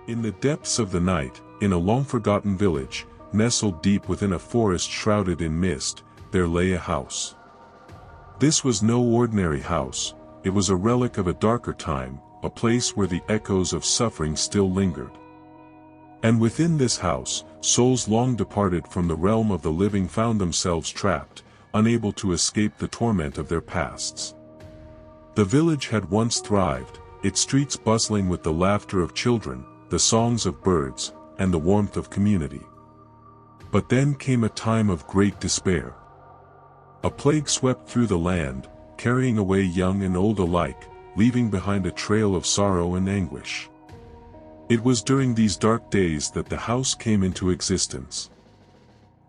In the depths of the night, in a long-forgotten village, nestled deep within a forest shrouded in mist, there lay a house. This was no ordinary house, it was a relic of a darker time, a place where the echoes of suffering still lingered. And within this house, souls long departed from the realm of the living found themselves trapped, unable to escape the torment of their pasts. The village had once thrived, its streets bustling with the laughter of children, the songs of birds, and the warmth of community. But then came a time of great despair. A plague swept through the land, carrying away young and old alike, leaving behind a trail of sorrow and anguish. It was during these dark days that the house came into existence.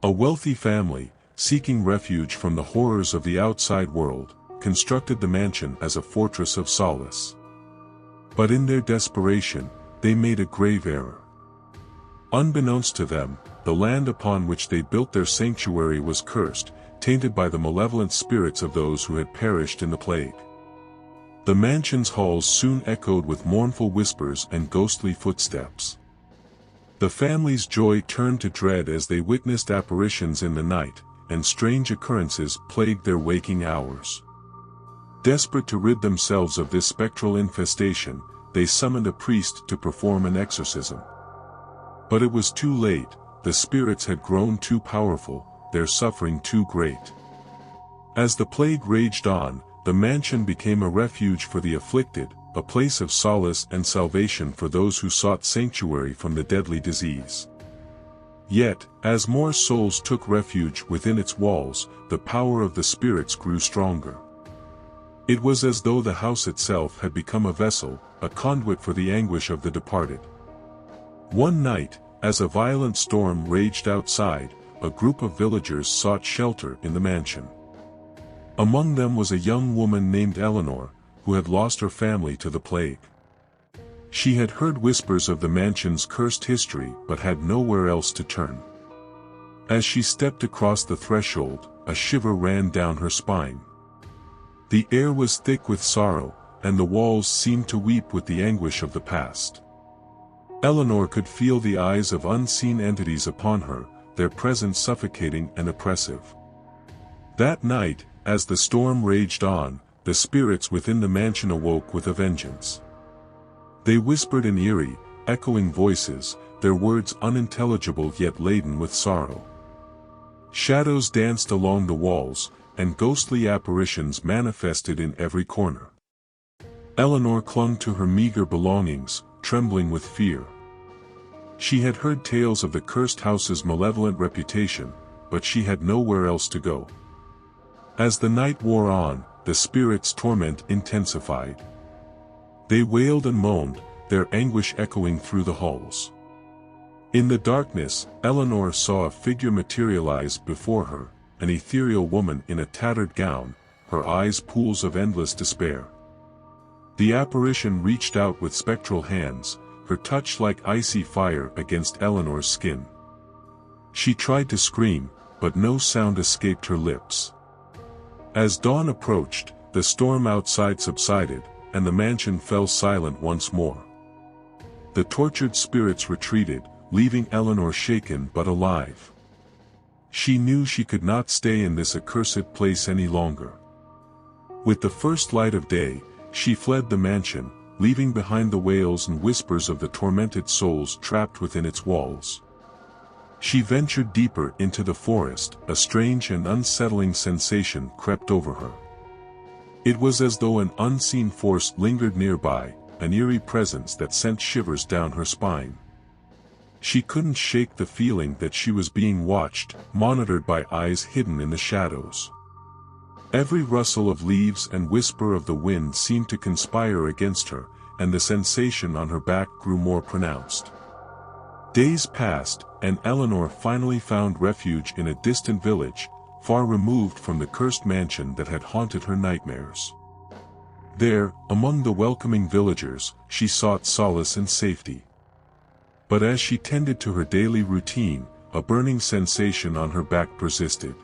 A wealthy family, seeking refuge from the horrors of the outside world, constructed the mansion as a fortress of solace. But in their desperation, they made a grave error. Unbeknownst to them, the land upon which they built their sanctuary was cursed, tainted by the malevolent spirits of those who had perished in the plague. The mansion's halls soon echoed with mournful whispers and ghostly footsteps. The family's joy turned to dread as they witnessed apparitions in the night, and strange occurrences plagued their waking hours. Desperate to rid themselves of this spectral infestation, they summoned a priest to perform an exorcism. But it was too late, the spirits had grown too powerful, their suffering too great. As the plague raged on, the mansion became a refuge for the afflicted, a place of solace and salvation for those who sought sanctuary from the deadly disease. Yet, as more souls took refuge within its walls, the power of the spirits grew stronger. It was as though the house itself had become a vessel, a conduit for the anguish of the departed. One night, as a violent storm raged outside, a group of villagers sought shelter in the mansion. Among them was a young woman named Eleanor, who had lost her family to the plague. She had heard whispers of the mansion's cursed history but had nowhere else to turn. As she stepped across the threshold, a shiver ran down her spine. The air was thick with sorrow, and the walls seemed to weep with the anguish of the past. Eleanor could feel the eyes of unseen entities upon her, their presence suffocating and oppressive. That night, as the storm raged on, the spirits within the mansion awoke with a vengeance. They whispered in eerie, echoing voices, their words unintelligible yet laden with sorrow. Shadows danced along the walls, and ghostly apparitions manifested in every corner. Eleanor clung to her meager belongings, trembling with fear. She had heard tales of the cursed house's malevolent reputation, but she had nowhere else to go. As the night wore on, the spirits' torment intensified. They wailed and moaned, their anguish echoing through the halls. In the darkness, Eleanor saw a figure materialize before her, an ethereal woman in a tattered gown, her eyes pools of endless despair. The apparition reached out with spectral hands, her touch like icy fire against Eleanor's skin. She tried to scream, but no sound escaped her lips. As dawn approached, the storm outside subsided, and the mansion fell silent once more. The tortured spirits retreated, leaving Eleanor shaken but alive. She knew she could not stay in this accursed place any longer. With the first light of day, she fled the mansion, leaving behind the wails and whispers of the tormented souls trapped within its walls. She ventured deeper into the forest, a strange and unsettling sensation crept over her. It was as though an unseen force lingered nearby, an eerie presence that sent shivers down her spine. She couldn't shake the feeling that she was being watched, monitored by eyes hidden in the shadows. Every rustle of leaves and whisper of the wind seemed to conspire against her, and the sensation on her back grew more pronounced. Days passed, and Eleanor finally found refuge in a distant village, far removed from the cursed mansion that had haunted her nightmares. There, among the welcoming villagers, she sought solace and safety. But as she tended to her daily routine, a burning sensation on her back persisted.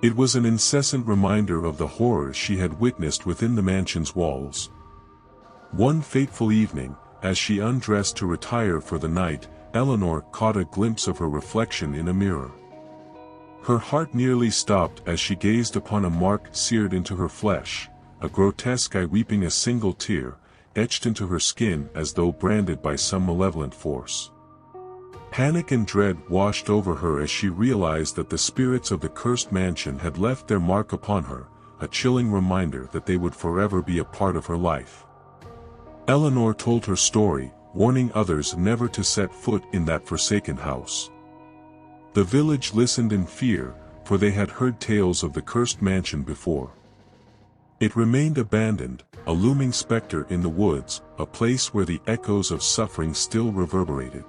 It was an incessant reminder of the horrors she had witnessed within the mansion's walls. One fateful evening, As she undressed to retire for the night, Eleanor caught a glimpse of her reflection in a mirror. Her heart nearly stopped as she gazed upon a mark seared into her flesh, a grotesque eye weeping a single tear, etched into her skin as though branded by some malevolent force. Panic and dread washed over her as she realized that the spirits of the cursed mansion had left their mark upon her, a chilling reminder that they would forever be a part of her life. Eleanor told her story, warning others never to set foot in that forsaken house. The village listened in fear, for they had heard tales of the cursed mansion before. It remained abandoned, a looming specter in the woods, a place where the echoes of suffering still reverberated.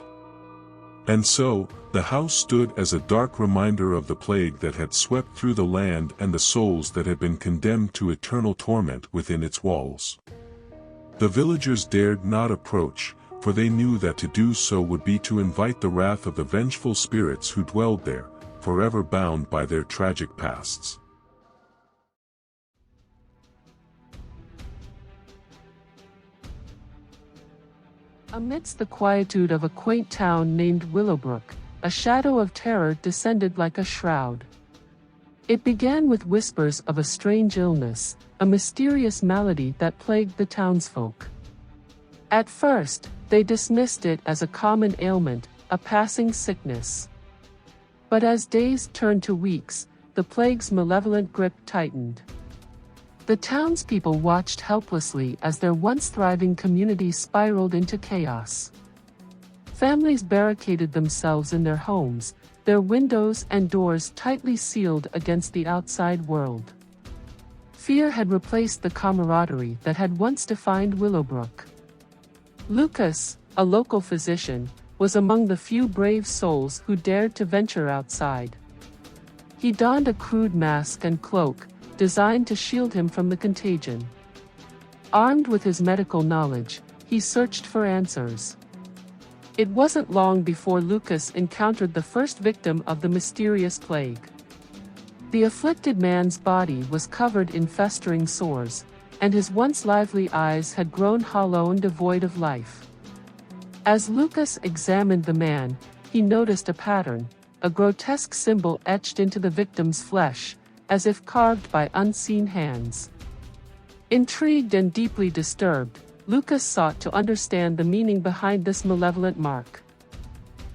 And so, the house stood as a dark reminder of the plague that had swept through the land and the souls that had been condemned to eternal torment within its walls. The villagers dared not approach, for they knew that to do so would be to invite the wrath of the vengeful spirits who dwelled there, forever bound by their tragic pasts. Amidst the quietude of a quaint town named Willowbrook, a shadow of terror descended like a shroud. It began with whispers of a strange illness, a mysterious malady that plagued the townsfolk. At first, they dismissed it as a common ailment, a passing sickness. But as days turned to weeks, the plague's malevolent grip tightened. The townspeople watched helplessly as their once thriving community spiraled into chaos. Families barricaded themselves in their homes, their windows and doors tightly sealed against the outside world. Fear had replaced the camaraderie that had once defined Willowbrook. Lucas, a local physician, was among the few brave souls who dared to venture outside. He donned a crude mask and cloak, designed to shield him from the contagion. Armed with his medical knowledge, he searched for answers. It wasn't long before Lucas encountered the first victim of the mysterious plague. The afflicted man's body was covered in festering sores, and his once lively eyes had grown hollow and devoid of life. As Lucas examined the man, he noticed a pattern, a grotesque symbol etched into the victim's flesh, as if carved by unseen hands. Intrigued and deeply disturbed, Lucas sought to understand the meaning behind this malevolent mark.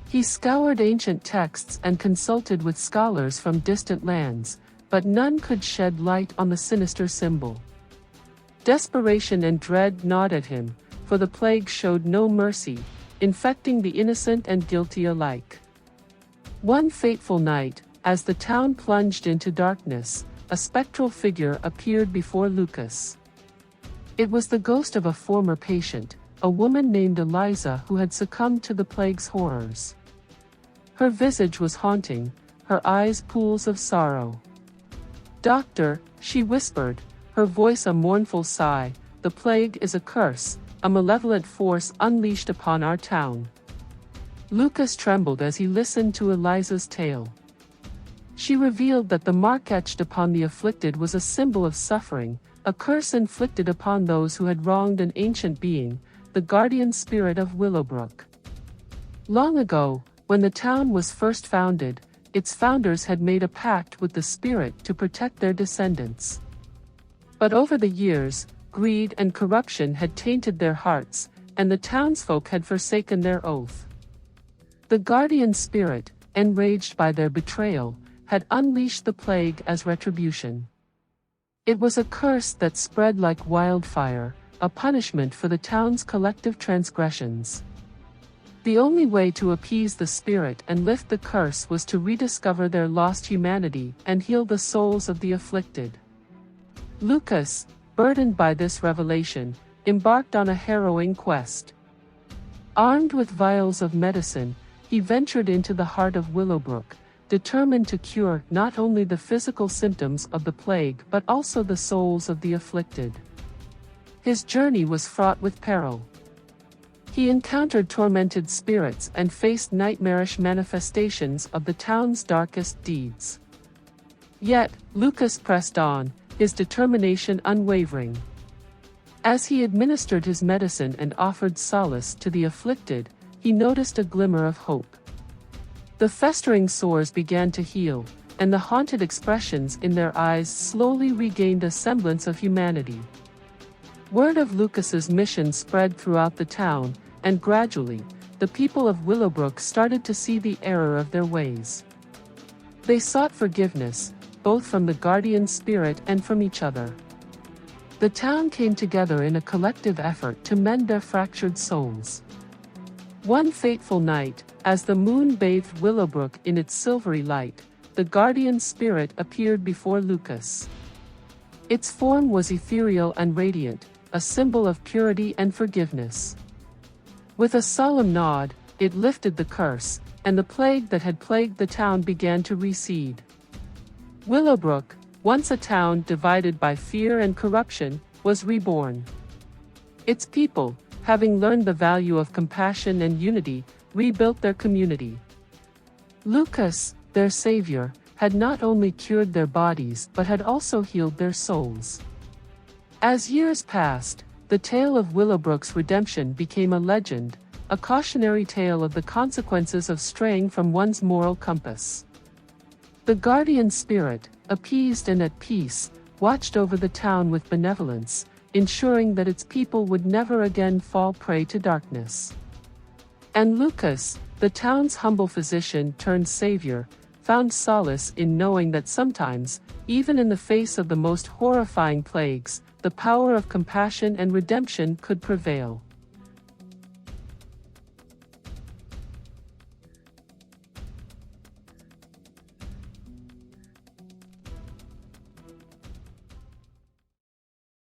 He scoured ancient texts and consulted with scholars from distant lands, but none could shed light on the sinister symbol. Desperation and dread gnawed at him, for the plague showed no mercy, infecting the innocent and guilty alike. One fateful night, as the town plunged into darkness, a spectral figure appeared before Lucas. It was the ghost of a former patient, a woman named Eliza who had succumbed to the plague's horrors. Her visage was haunting, her eyes pools of sorrow. "Doctor," she whispered, her voice a mournful sigh, "the plague is a curse, a malevolent force unleashed upon our town." Lucas trembled as he listened to Eliza's tale. She revealed that the mark etched upon the afflicted was a symbol of suffering, a curse inflicted upon those who had wronged an ancient being, the guardian spirit of Willowbrook. Long ago, when the town was first founded, its founders had made a pact with the spirit to protect their descendants. But over the years, greed and corruption had tainted their hearts, and the townsfolk had forsaken their oath. The guardian spirit, enraged by their betrayal, had unleashed the plague as retribution. It was a curse that spread like wildfire, a punishment for the town's collective transgressions. The only way to appease the spirit and lift the curse was to rediscover their lost humanity and heal the souls of the afflicted. Lucas, burdened by this revelation, embarked on a harrowing quest. Armed with vials of medicine, he ventured into the heart of Willowbrook, determined to cure not only the physical symptoms of the plague but also the souls of the afflicted. His journey was fraught with peril. He encountered tormented spirits and faced nightmarish manifestations of the town's darkest deeds. Yet, Lucas pressed on, his determination unwavering. As he administered his medicine and offered solace to the afflicted, he noticed a glimmer of hope. The festering sores began to heal, and the haunted expressions in their eyes slowly regained a semblance of humanity. Word of Lucas's mission spread throughout the town, and gradually, the people of Willowbrook started to see the error of their ways. They sought forgiveness, both from the guardian spirit and from each other. The town came together in a collective effort to mend their fractured souls. One fateful night, as the moon bathed Willowbrook in its silvery light, the guardian spirit appeared before Lucas. Its form was ethereal and radiant, a symbol of purity and forgiveness. With a solemn nod, it lifted the curse, and the plague that had plagued the town began to recede. Willowbrook, once a town divided by fear and corruption, was reborn. Its people, having learned the value of compassion and unity, rebuilt their community. Lucas, their savior, had not only cured their bodies but had also healed their souls. As years passed, the tale of Willowbrook's redemption became a legend, a cautionary tale of the consequences of straying from one's moral compass. The guardian spirit, appeased and at peace, watched over the town with benevolence, ensuring that its people would never again fall prey to darkness. And Lucas, the town's humble physician turned savior, found solace in knowing that sometimes, even in the face of the most horrifying plagues, the power of compassion and redemption could prevail.